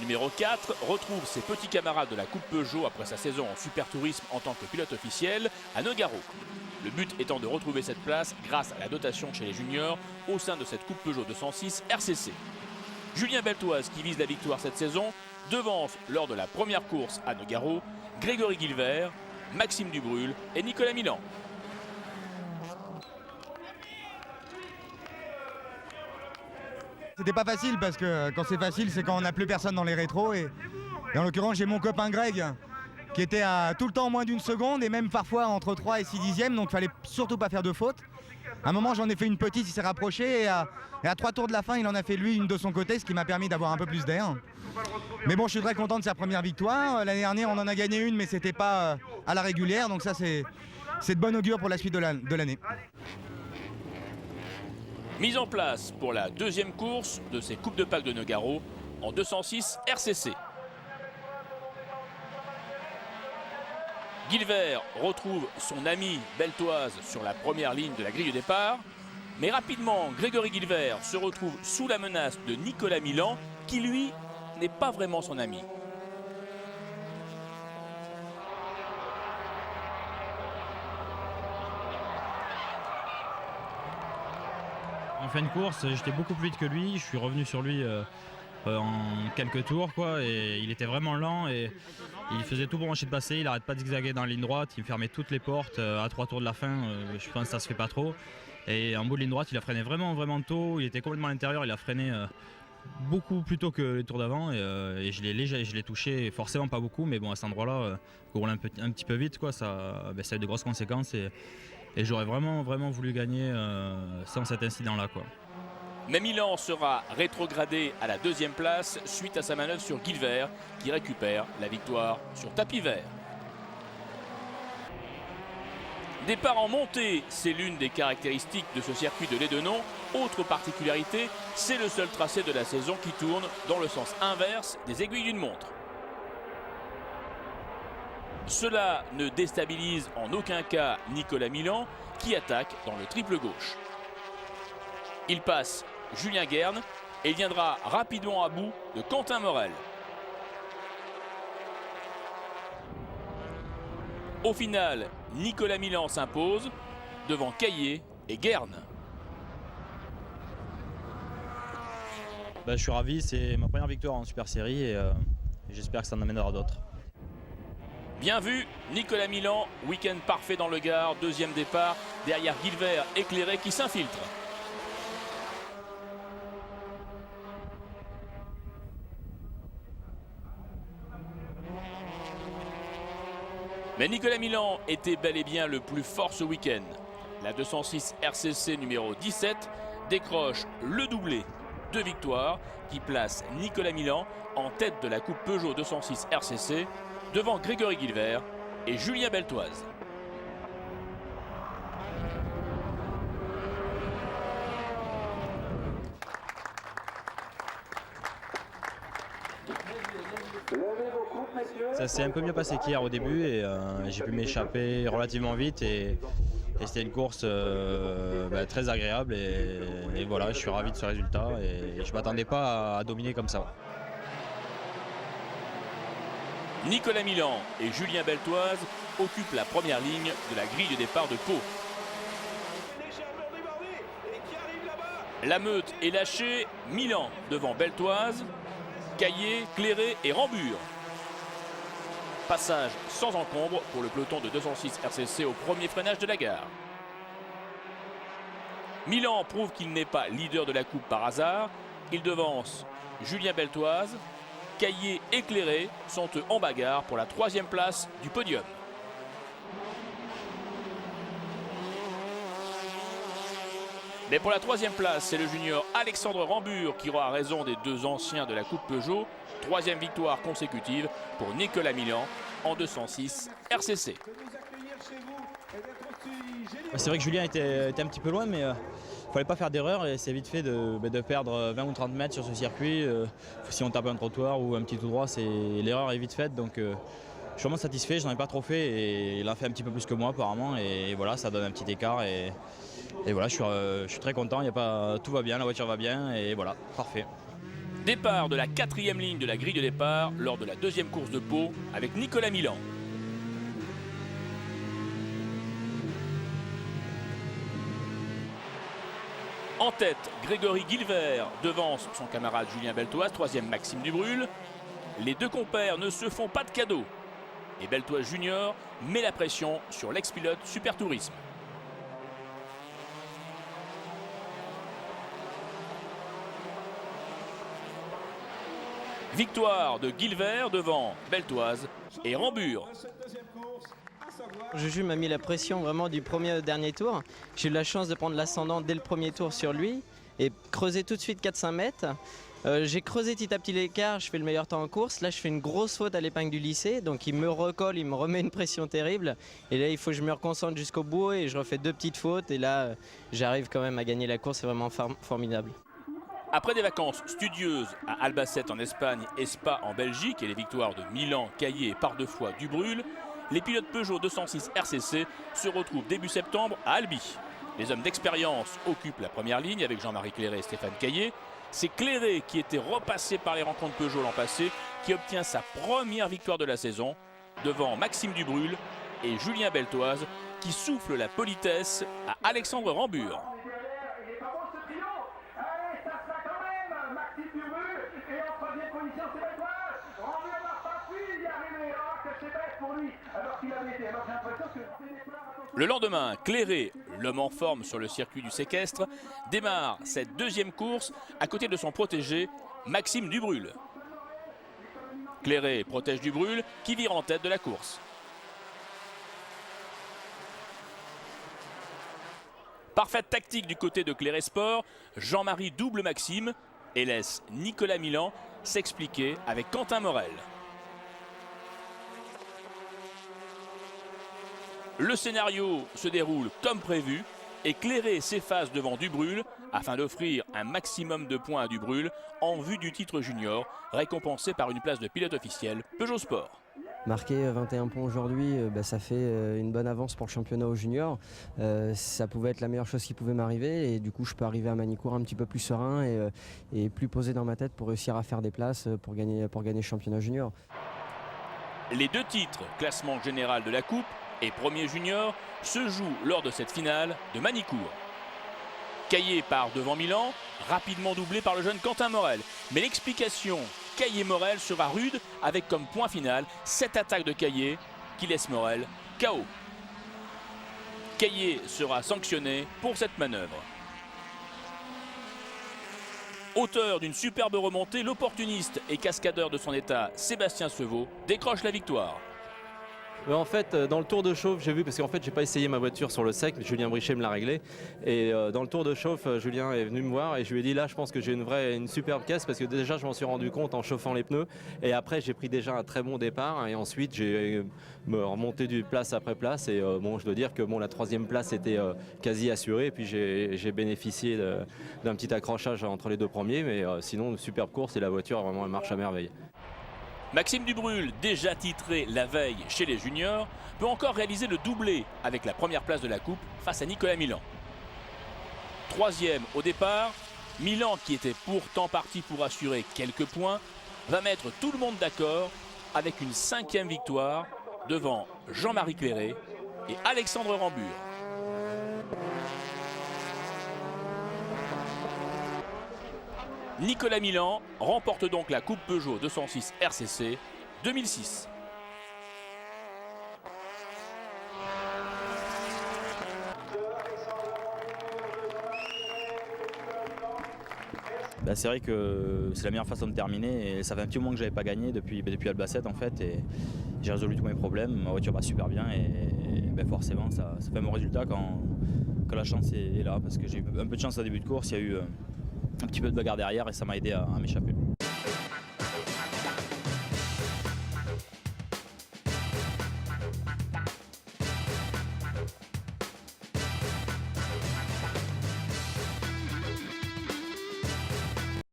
Numéro 4 retrouve ses petits camarades de la Coupe Peugeot après sa saison en Super Tourisme en tant que pilote officiel à Nogaro. Le but étant de retrouver cette place grâce à la dotation chez les juniors au sein de cette Coupe Peugeot 206 RCC. Julien Beltoise, qui vise la victoire cette saison, devance lors de la première course à Nogaro Grégory Guilbert, Maxime Dubrul et Nicolas Milan. C'était pas facile parce que quand c'est facile, c'est quand on n'a plus personne dans les rétros. Et en l'occurrence, j'ai mon copain Greg qui était à tout le temps moins d'une seconde et même parfois entre 3 et 6 dixièmes. Donc il fallait surtout pas faire de faute. À un moment, j'en ai fait une petite, il s'est rapproché et à 3 tours de la fin, il en a fait lui une de son côté, ce qui m'a permis d'avoir un peu plus d'air. Mais bon, je suis très content de sa première victoire. L'année dernière, on en a gagné une, mais c'était pas à la régulière. Donc ça, c'est de bon augure pour la suite de l'année. Mise en place pour la deuxième course de ces Coupes de Pâques de Nogaro en 206 RCC. Guilbert retrouve son ami Beltoise sur la première ligne de la grille de départ. Mais rapidement, Grégory Guilbert se retrouve sous la menace de Nicolas Milan, qui lui n'est pas vraiment son ami. En fin de course, j'étais beaucoup plus vite que lui. Je suis revenu sur lui en quelques tours, quoi, et il était vraiment lent et il faisait tout pour m'empêcher de passer. Il n'arrête pas de zigzaguer dans la ligne droite, il me fermait toutes les portes à 3 tours de la fin. Je pense que ça se fait pas trop. Et en bout de ligne droite, il a freiné vraiment tôt. Il était complètement à l'intérieur, il a freiné beaucoup plus tôt que les tours d'avant et je l'ai touché, forcément pas beaucoup, mais bon, à cet endroit-là, qu'on roule un petit peu vite, quoi, ça a eu de grosses conséquences et j'aurais vraiment voulu gagner sans cet incident-là, quoi. Mais Milan sera rétrogradé à la deuxième place suite à sa manœuvre sur Guilbert, qui récupère la victoire sur tapis vert. Départ en montée, c'est l'une des caractéristiques de ce circuit de Lédenon. Autre particularité, c'est le seul tracé de la saison qui tourne dans le sens inverse des aiguilles d'une montre. Cela ne déstabilise en aucun cas Nicolas Milan, qui attaque dans le triple gauche. Il passe Julien Guerne et viendra rapidement à bout de Quentin Morel. Au final, Nicolas Milan s'impose devant Caillé et Guerne. Je suis ravi, c'est ma première victoire en Super Série et j'espère que ça en amènera d'autres. Bien vu, Nicolas Milan, week-end parfait dans le Gard, deuxième départ, derrière Guilbert éclairé qui s'infiltre. Mais Nicolas Milan était bel et bien le plus fort ce week-end. La 206 RCC numéro 17 décroche le doublé, 2 victoires, qui place Nicolas Milan en tête de la Coupe Peugeot 206 RCC devant Grégory Guilbert et Julien Beltoise. Ça s'est un peu mieux passé qu'hier au début et j'ai pu m'échapper relativement vite et c'était une course très agréable et voilà, je suis ravi de ce résultat et je ne m'attendais pas à dominer comme ça. Nicolas Milan et Julien Beltoise occupent la première ligne de la grille de départ de Pau. La meute est lâchée, Milan devant Beltoise, Caillé, Cléré et Rambure. Passage sans encombre pour le peloton de 206 RCC au premier freinage de la gare. Milan prouve qu'il n'est pas leader de la coupe par hasard. Il devance Julien Beltoise. Caillé et Cléré sont eux en bagarre pour la 3e place du podium. Mais pour la 3e place, c'est le junior Alexandre Rambure qui aura raison des 2 anciens de la Coupe Peugeot. 3e victoire consécutive pour Nicolas Milan en 206 RCC. C'est vrai que Julien était un petit peu loin, mais il ne fallait pas faire d'erreur et c'est vite fait de perdre 20 ou 30 mètres sur ce circuit. Si on tape un trottoir ou un petit tout droit, l'erreur est vite faite. Donc je suis vraiment satisfait, je n'en ai pas trop fait et il a fait un petit peu plus que moi apparemment. Et voilà, ça donne un petit écart et voilà, je suis très content, tout va bien, la voiture va bien et voilà, parfait. Départ de la 4e ligne de la grille de départ lors de la 2e course de Pau avec Nicolas Milan. En tête, Grégory Guilvert devance son camarade Julien Beltoise, 3e Maxime Dubrul. Les deux compères ne se font pas de cadeaux. Et Beltoise Junior met la pression sur l'ex-pilote Super Tourisme. Victoire de Guilvert devant Beltoise et Rambure. Juju m'a mis la pression vraiment du premier au dernier tour. J'ai eu la chance de prendre l'ascendant dès le premier tour sur lui et creuser tout de suite 4-5 mètres. J'ai creusé petit à petit l'écart, je fais le meilleur temps en course. Là, je fais une grosse faute à l'épingle du lycée, donc il me recolle, il me remet une pression terrible. Et là, il faut que je me reconcentre jusqu'au bout et je refais 2 petites fautes. Et là, j'arrive quand même à gagner la course, c'est vraiment formidable. Après des vacances studieuses à Albacete en Espagne et Spa en Belgique et les victoires de Milan, Caillé et par 2 fois Dubrul, les pilotes Peugeot 206 RCC se retrouvent début septembre à Albi. Les hommes d'expérience occupent la première ligne avec Jean-Marie Clairet et Stéphane Caillé. C'est Clairet qui était repassé par les rencontres Peugeot l'an passé qui obtient sa première victoire de la saison devant Maxime Dubrul et Julien Beltoise qui souffle la politesse à Alexandre Rambure. Le lendemain, Clairet, l'homme en forme sur le circuit du séquestre, démarre cette 2e course à côté de son protégé, Maxime Dubrul. Clairet protège Dubrul qui vire en tête de la course. Parfaite tactique du côté de Clairet Sport, Jean-Marie double Maxime et laisse Nicolas Milan s'expliquer avec Quentin Morel. Le scénario se déroule comme prévu et Clairet s'efface devant Dubrul afin d'offrir un maximum de points à Dubrul en vue du titre junior, récompensé par une place de pilote officiel Peugeot Sport. Marquer 21 points aujourd'hui, ça fait une bonne avance pour le championnat au junior. Ça pouvait être la meilleure chose qui pouvait m'arriver et du coup je peux arriver à Manicourt un petit peu plus serein et plus posé dans ma tête pour réussir à faire des places pour gagner le championnat junior. Les 2 titres, classement général de la Coupe et premier junior, se jouent lors de cette finale de Manicourt. Caillé part devant Milan, rapidement doublé par le jeune Quentin Morel. Mais l'explication Caillé-Morel sera rude avec comme point final cette attaque de Caillé qui laisse Morel KO. Caillé sera sanctionné pour cette manœuvre. Auteur d'une superbe remontée, l'opportuniste et cascadeur de son état Sébastien Sevaux décroche la victoire. En fait, dans le tour de chauffe, j'ai vu, parce qu'en fait, j'ai pas essayé ma voiture sur le sec, mais Julien Brichet me l'a réglé. Et dans le tour de chauffe, Julien est venu me voir et je lui ai dit là, je pense que j'ai une superbe caisse parce que déjà, je m'en suis rendu compte en chauffant les pneus. Et après, j'ai pris déjà un très bon départ et ensuite, j'ai me remonté du place après place. Et bon, je dois dire que bon, la 3e place était quasi assurée. Et puis, j'ai bénéficié d'un petit accrochage entre les 2 premiers. Mais sinon, une superbe course et la voiture, vraiment, elle marche à merveille. Maxime Dubrul, déjà titré la veille chez les juniors, peut encore réaliser le doublé avec la première place de la Coupe face à Nicolas Milan. 3e au départ, Milan, qui était pourtant parti pour assurer quelques points, va mettre tout le monde d'accord avec une 5e victoire devant Jean-Marie Clairet et Alexandre Rambure. Nicolas Milan remporte donc la Coupe Peugeot 206 RCC 2006. C'est vrai que c'est la meilleure façon de terminer et ça fait un petit moment que je n'avais pas gagné depuis Albacete en fait et j'ai résolu tous mes problèmes, ma voiture va super bien et forcément ça fait mon résultat quand la chance est là parce que j'ai eu un peu de chance au début de course, il y a eu un petit peu de bagarre derrière et ça m'a aidé à m'échapper.